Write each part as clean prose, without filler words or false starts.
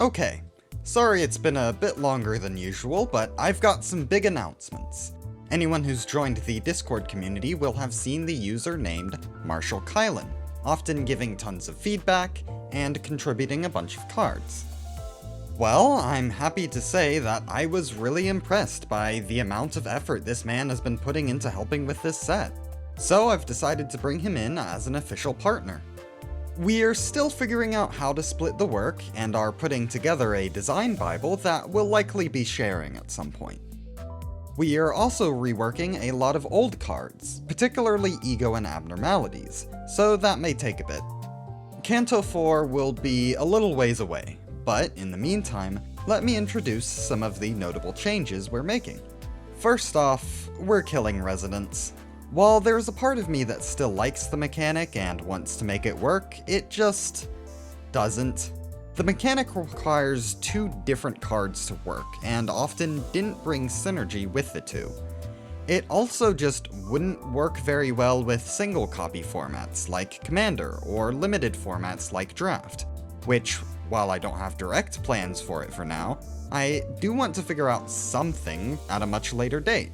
Okay, sorry it's been a bit longer than usual, but I've got some big announcements. Anyone who's joined the Discord community will have seen the user named MarshalKylen, often giving tons of feedback and contributing a bunch of cards. Well, I'm happy to say that I was really impressed by the amount of effort this man has been putting into helping with this set, so I've decided to bring him in as an official partner. We're still figuring out how to split the work, and are putting together a design bible that we'll likely be sharing at some point. We are also reworking a lot of old cards, particularly Ego and Abnormalities, so that may take a bit. Canto 4 will be a little ways away, but in the meantime, let me introduce some of the notable changes we're making. First off, we're killing Resonance. While there's a part of me that still likes the mechanic and wants to make it work, it just doesn't. The mechanic requires two different cards to work, and often didn't bring synergy with the two. It also just wouldn't work very well with single copy formats like Commander, or limited formats like Draft, which, while I don't have direct plans for it for now, I do want to figure out something at a much later date.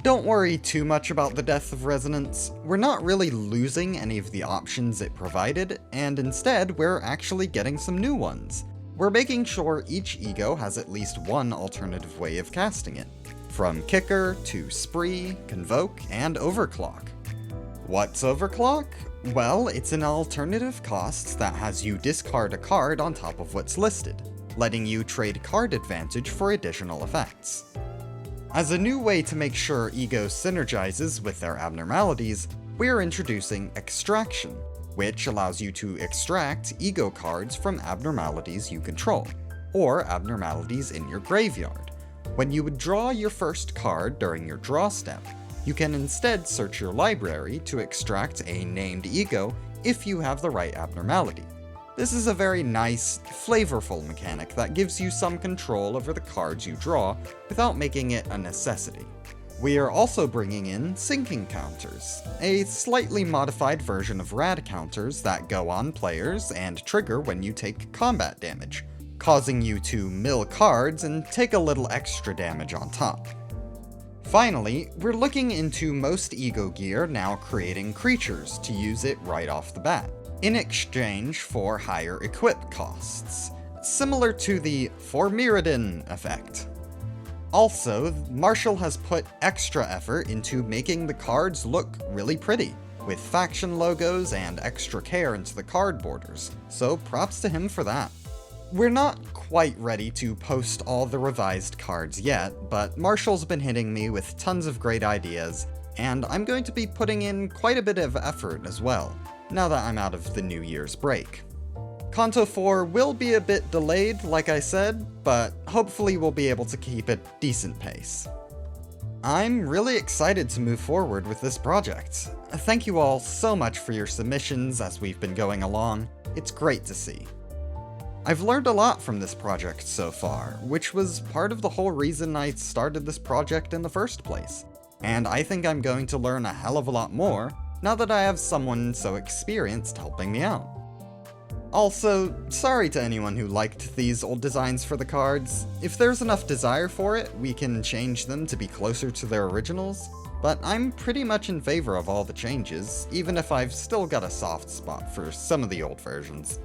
Don't worry too much about the death of Resonance. We're not really losing any of the options it provided, and instead we're actually getting some new ones. We're making sure each Ego has at least one alternative way of casting it, from Kicker to Spree, Convoke, and Overclock. What's Overclock? Well, it's an alternative cost that has you discard a card on top of what's listed, letting you trade card advantage for additional effects. As a new way to make sure Ego synergizes with their abnormalities, we're introducing Extraction, which allows you to extract Ego cards from abnormalities you control, or abnormalities in your graveyard. When you would draw your first card during your draw step, you can instead search your library to extract a named Ego if you have the right abnormality. This is a very nice, flavorful mechanic that gives you some control over the cards you draw without making it a necessity. We are also bringing in sinking counters, a slightly modified version of rad counters that go on players and trigger when you take combat damage, causing you to mill cards and take a little extra damage on top. Finally, we're looking into most Ego gear now creating creatures to use it right off the bat, in exchange for higher equip costs, similar to the For Mirrodin effect. Also, Marshall has put extra effort into making the cards look really pretty, with faction logos and extra care into the card borders, so props to him for that. We're not quite ready to post all the revised cards yet, but Marshall's been hitting me with tons of great ideas, and I'm going to be putting in quite a bit of effort as well, now that I'm out of the New Year's break. Canto 4 will be a bit delayed, like I said, but hopefully we'll be able to keep a decent pace. I'm really excited to move forward with this project. Thank you all so much for your submissions as we've been going along. It's great to see. I've learned a lot from this project so far, which was part of the whole reason I started this project in the first place, and I think I'm going to learn a hell of a lot more now that I have someone so experienced helping me out. Also, sorry to anyone who liked these old designs for the cards. If there's enough desire for it, we can change them to be closer to their originals, but I'm pretty much in favor of all the changes, even if I've still got a soft spot for some of the old versions.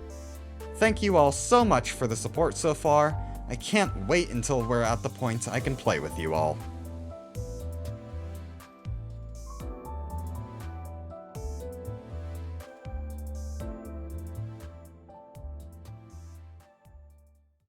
Thank you all so much for the support so far. I can't wait until we're at the point I can play with you all.